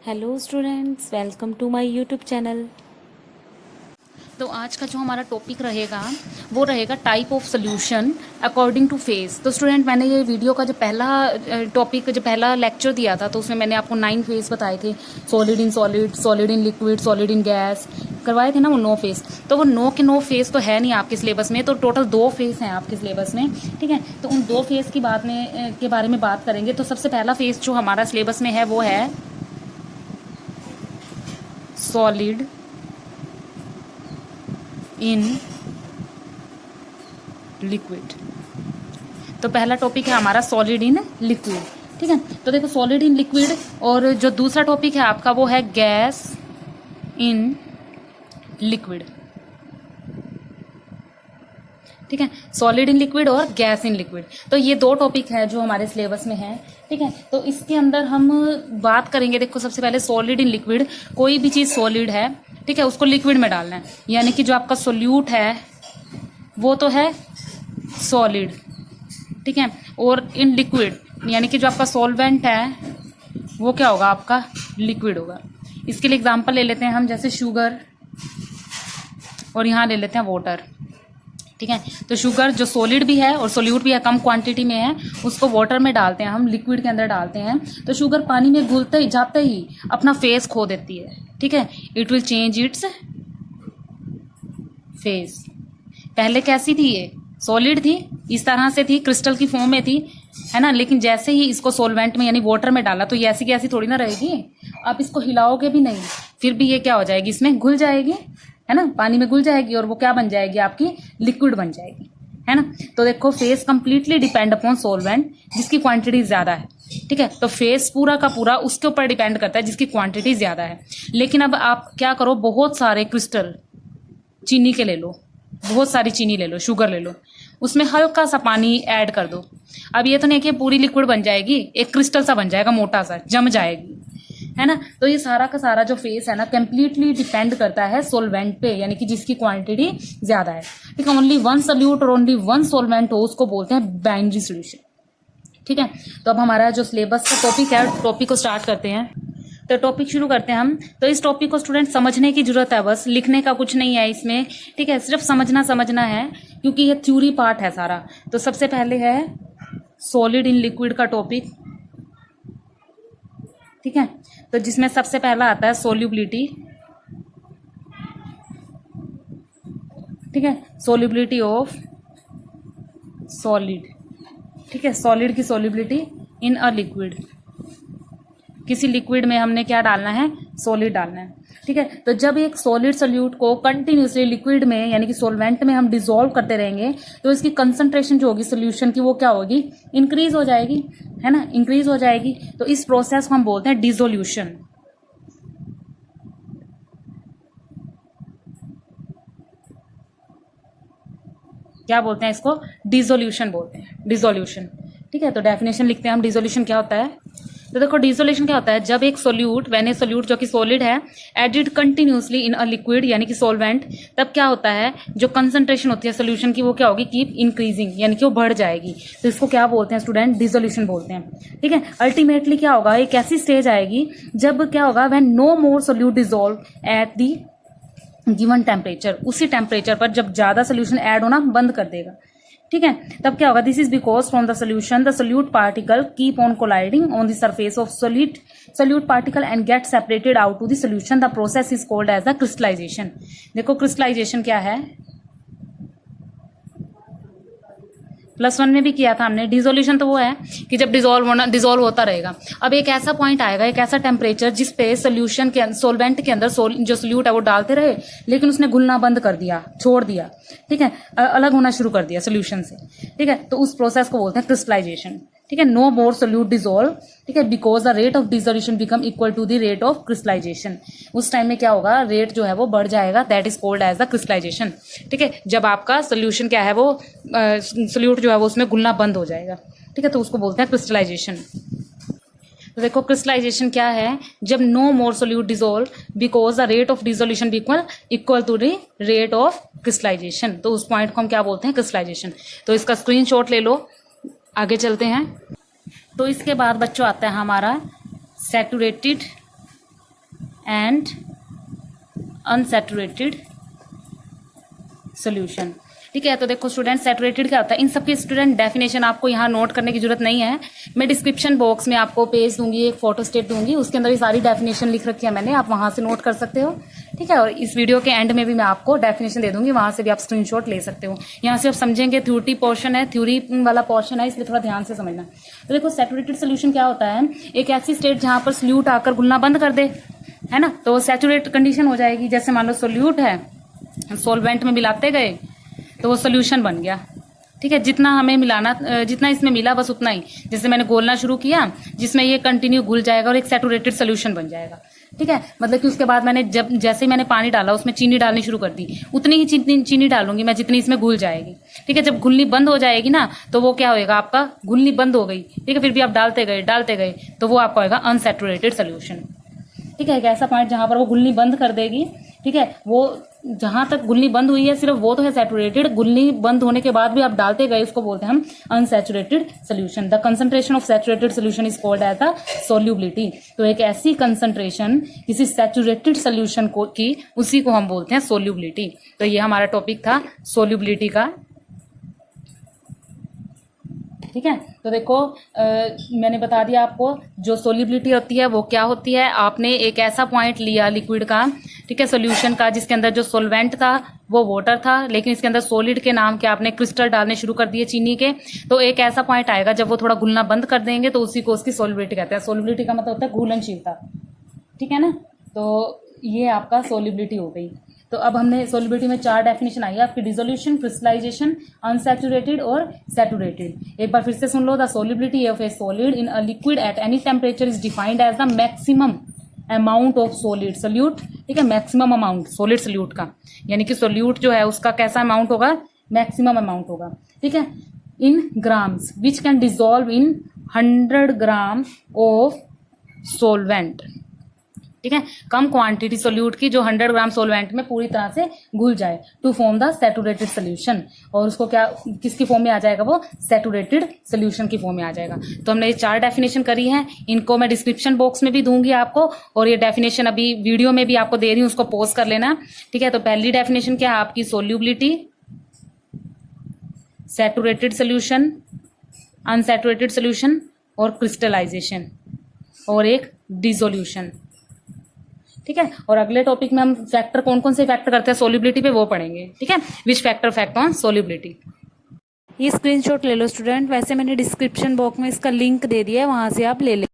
Hello students, welcome to my YouTube channel. तो आज का जो हमारा टॉपिक रहेगा वो रहेगा type of solution according to phase. तो स्टूडेंट, मैंने ये वीडियो का जो पहला लेक्चर दिया था तो उसमें मैंने आपको 9 फेज बताए थे। Solid in solid, solid in liquid, solid in gas करवाए थे ना, वो 9 फेज। तो वो 9 के 9 फेज तो है नहीं आपके सिलेबस में, तो टोटल 2 फेज हैं आपके सिलेबस में। ठीक है, तो उन 2 फेज की के बारे में बात करेंगे। तो सबसे पहला फेज जो हमारा सिलेबस में है वो है सॉलिड इन लिक्विड। तो पहला टॉपिक है हमारा सॉलिड इन लिक्विड। ठीक है, तो देखो सॉलिड इन लिक्विड, और जो दूसरा टॉपिक है आपका वो है गैस इन लिक्विड। ठीक है, सॉलिड इन लिक्विड और गैस इन लिक्विड, तो ये 2 टॉपिक है जो हमारे सिलेबस में है। ठीक है, तो इसके अंदर हम बात करेंगे। देखो सबसे पहले सॉलिड इन लिक्विड, कोई भी चीज सॉलिड है, ठीक है, उसको लिक्विड में डालना है, यानी कि जो आपका सोल्यूट है वो तो है सॉलिड। ठीक है, और इन लिक्विड यानी कि जो आपका सॉल्वेंट है वो क्या होगा, आपका लिक्विड होगा। इसके लिए एग्जांपल ले लेते हैं हम, जैसे शुगर, और यहाँ ले लेते हैं वाटर। ठीक है, तो शुगर जो सॉलिड भी है और सोल्यूट भी है, कम क्वांटिटी में है, उसको वाटर में डालते हैं हम, लिक्विड के अंदर डालते हैं, तो शुगर पानी में घुलते ही जाते ही अपना फेस खो देती है। ठीक है, it will change its face. पहले कैसी थी, ये सॉलिड थी, इस तरह से थी, क्रिस्टल की फॉर्म में थी, है ना, लेकिन जैसे ही इसको सोलवेंट में यानी वाटर में डाला तो ये ऐसी की ऐसी थोड़ी ना रहेगी। आप इसको हिलाओगे भी नहीं, फिर भी ये क्या हो जाएगी, इसमें घुल जाएगी, है ना, पानी में घुल जाएगी, और वो क्या बन जाएगी, आपकी लिक्विड बन जाएगी, है ना। तो देखो face completely depend upon solvent जिसकी क्वांटिटी ज्यादा है। ठीक है, तो फेस पूरा का पूरा उसके ऊपर डिपेंड करता है जिसकी क्वांटिटी ज्यादा है। लेकिन अब आप क्या करो, बहुत सारे क्रिस्टल चीनी के ले लो, बहुत सारी चीनी ले लो, शुगर ले लो, उसमें हल्का सा पानी ऐड कर दो। अब ये तो नहीं कि पूरी लिक्विड बन जाएगी, एक क्रिस्टल सा बन जाएगा, मोटा सा जम जाएगी, है ना। तो ये सारा का सारा जो फेस है ना, कंप्लीटली डिपेंड करता है सोलवेंट पे, यानी कि जिसकी क्वांटिटी ज्यादा है। ठीक है, ओनली वन सोल्यूट और ओनली वन सोलवेंट हो उसको बोलते हैं बाइनरी सोल्यूशन। ठीक है, तो अब हमारा जो सिलेबस का टॉपिक है, टॉपिक को स्टार्ट करते हैं। तो टॉपिक शुरू करते हैं हम। तो इस टॉपिक को स्टूडेंट समझने की जरूरत है, बस लिखने का कुछ नहीं है इसमें। ठीक है, सिर्फ समझना है, क्योंकि ये थ्योरी पार्ट है सारा। तो सबसे पहले है सॉलिड इन लिक्विड का टॉपिक। ठीक है, तो जिसमें सबसे पहला आता है सोल्यूबिलिटी। ठीक है, सोल्यूबिलिटी ऑफ सॉलिड। ठीक है, सॉलिड की सोल्यूबिलिटी इन अ लिक्विड, किसी लिक्विड में हमने क्या डालना है, सॉलिड डालना है। ठीक है, तो जब एक सॉलिड सोल्यूट को कंटिन्यूसली लिक्विड में यानी कि सॉल्वेंट में हम डिसॉल्व करते रहेंगे तो इसकी कंसंट्रेशन जो होगी सोल्यूशन की वो क्या होगी, इंक्रीज हो जाएगी, है ना, इंक्रीज हो जाएगी। तो इस प्रोसेस को हम बोलते हैं डिसोल्यूशन। क्या बोलते हैं इसको, डिसोल्यूशन बोलते हैं, डिसोल्यूशन। ठीक है, तो डेफिनेशन लिखते हैं हम, डिसोल्यूशन क्या होता है। तो देखो डिसोल्यूशन क्या होता है, जब एक सोल्यूट, व्हेन ए सोल्यूट जो कि सॉलिड है, added continuously in a liquid यानी कि सॉल्वेंट, तब क्या होता है, जो कंसंट्रेशन होती है सोल्यूशन की वो क्या होगी, कीप इंक्रीजिंग, यानी कि वो बढ़ जाएगी। तो इसको क्या बोलते हैं स्टूडेंट, डिसोल्यूशन बोलते हैं। ठीक है, अल्टीमेटली क्या होगा, एक ऐसी स्टेज आएगी जब क्या होगा, when no more solute dissolve at the given temperature, उसी टेम्परेचर पर जब ज्यादा सोल्यूशन ऐड होना बंद कर देगा। ठीक है, तब क्या होगा, this is because from the solution the solute particle keep on colliding on the surface of solute particle and get separated out to the solution. The process is called as the crystallization. देखो crystallization क्या है, +1 में भी किया था हमने। Dissolution तो वो है कि जब डिसॉल्व होता रहेगा। अब एक ऐसा पॉइंट आएगा, एक ऐसा टेम्परेचर जिस पे सोल्यूशन के सोलवेंट के अंदर जो सोल्यूट है वो डालते रहे, लेकिन उसने घुलना बंद कर दिया, छोड़ दिया। ठीक है, अलग होना शुरू कर दिया सोल्यूशन से। ठीक है, तो उस प्रोसेस को बोलते हैं क्रिस्टलाइजेशन। ठीक है, नो मोर सोल्यूट डिसॉल्व, ठीक है, because the rate of dissolution become equal to the rate of crystallization. उस टाइम में क्या होगा, रेट जो है वो बढ़ जाएगा, that is called as the crystallization. ठीक है, जब आपका सोल्यूशन क्या है वो सोल्यूट जो है वो उसमें घुलना बंद हो जाएगा। ठीक है, तो उसको बोलते हैं क्रिस्टलाइजेशन। तो देखो क्रिस्टलाइजेशन क्या है, जब no more solute dissolve because the rate of dissolution equal to the rate of crystallization. तो उस पॉइंट को हम क्या बोलते हैं, क्रिस्टलाइजेशन। तो इसका स्क्रीनशॉट ले लो, आगे चलते हैं। तो इसके बाद बच्चों आता है हमारा सैचुरेटेड एंड अनसैचुरेटेड सोल्यूशन। ठीक है, तो देखो स्टूडेंट सैचुरेटेड क्या होता है, इन सबके स्टूडेंट डेफिनेशन आपको यहाँ नोट करने की जरूरत नहीं है। मैं डिस्क्रिप्शन बॉक्स में आपको पेज दूंगी, एक फोटो स्टेट दूंगी, उसके अंदर ये सारी डेफिनेशन लिख रखी है मैंने, आप वहां से नोट कर सकते हो। ठीक है, और इस वीडियो के एंड में भी मैं आपको डेफिनेशन दे दूंगी, वहां से भी आप स्क्रीनशॉट ले सकते हो। यहाँ से आप समझेंगे, थ्योरी पोर्शन है, थ्योरी वाला पोर्शन है, इसलिए थोड़ा ध्यान से समझना। तो देखो सैचुरेटेड सोल्यूशन क्या होता है, एक ऐसी स्टेट जहां पर सोल्यूट आकर घुलना बंद कर दे, है ना, तो सैचुरेट कंडीशन हो जाएगी। जैसे मान लो सोल्यूट है, सॉल्वेंट में मिलाते गए तो वो सोल्यूशन बन गया। ठीक है, जितना हमें मिलाना, जितना इसमें मिला बस उतना ही, जैसे मैंने घोलना शुरू किया जिसमें ये कंटिन्यू घुल जाएगा और एक सैचुरेटेड सोल्यूशन बन जाएगा। ठीक है, मतलब कि उसके बाद मैंने जैसे ही मैंने पानी डाला उसमें चीनी डालनी शुरू कर दी, उतनी ही चीनी डालूंगी मैं जितनी इसमें घुल जाएगी। ठीक है, जब घुलनी बंद हो जाएगी ना तो वो क्या होएगा, आपका घुलनी बंद हो गई। ठीक है, फिर भी आप डालते गए तो वो आपका होगा अनसैचुरेटेड सोल्यूशन। ठीक है, एक ऐसा पॉइंट जहां पर वो घुलनी बंद कर देगी। ठीक है, वो जहां तक घुलनी बंद हुई है सिर्फ वो तो है सैचुरेटेड, घुलनी बंद होने के बाद भी आप डालते गए, उसको बोलते हैं हम unsaturated solution. The concentration of saturated solution is called as the solubility. तो एक ऐसी कंसंट्रेशन किसी सैचुरेटेड सोल्यूशन को की, उसी को हम बोलते हैं सोल्यूबिलिटी। तो ये हमारा टॉपिक था सोल्यूबिलिटी का। ठीक है, तो देखो मैंने बता दिया आपको जो सोल्यूबिलिटी होती है वो क्या होती है। आपने एक ऐसा पॉइंट लिया लिक्विड का, ठीक है, सॉल्यूशन का, जिसके अंदर जो सॉल्वेंट था वो वाटर था, लेकिन इसके अंदर सॉलिड के नाम के आपने क्रिस्टल डालने शुरू कर दिए चीनी के। तो एक ऐसा पॉइंट आएगा जब वो थोड़ा घुलना बंद कर देंगे तो उसी को उसकी सोल्यूबिलिटी कहते हैं। सोल्यूबिलिटी का मतलब होता है घुलनशीलता। ठीक है ना, तो ये आपका सोल्यूबिलिटी हो गई। तो अब हमने सोल्यूबिलिटी में 4 डेफिनेशन आई है आपकी, डिसोल्यूशन, क्रिस्टलाइजेशन, अनसैचुरेटेड और सैचुरेटेड। एक बार फिर से सुन लो, the solubility of a solid in a liquid at any temperature is defined as the maximum amount of solid solute. ठीक है, मैक्सिमम अमाउंट सॉलिड सोल्यूट का, यानी कि सोल्यूट जो है उसका कैसा अमाउंट होगा, मैक्सिमम अमाउंट होगा। ठीक है, in grams which can dissolve in 100 gram of solvent. ठीक है, कम क्वांटिटी सोल्यूट की जो 100 ग्राम सोलवेंट में पूरी तरह से घुल जाए, to form the saturated solution. और उसको क्या, किसकी फॉर्म में आ जाएगा, वो सैचुरेटेड सोल्यूशन की फॉर्म में आ जाएगा। तो हमने ये 4 डेफिनेशन करी हैं, इनको मैं डिस्क्रिप्शन बॉक्स में भी दूंगी आपको, और ये डेफिनेशन अभी वीडियो में भी आपको दे रही हूँ, उसको पॉज कर लेना। ठीक है, तो पहली डेफिनेशन क्या है आपकी, solubility, saturated solution, unsaturated solution और क्रिस्टलाइजेशन, और एक डिसोल्यूशन। ठीक है, और अगले टॉपिक में हम फैक्टर कौन कौन से फैक्टर करते हैं सोल्यूबिलिटी पे वो पढ़ेंगे। ठीक है, which factor fact on solubility. ये स्क्रीनशॉट ले लो स्टूडेंट, वैसे मैंने डिस्क्रिप्शन बॉक्स में इसका लिंक दे दिया है, वहां से आप ले लें।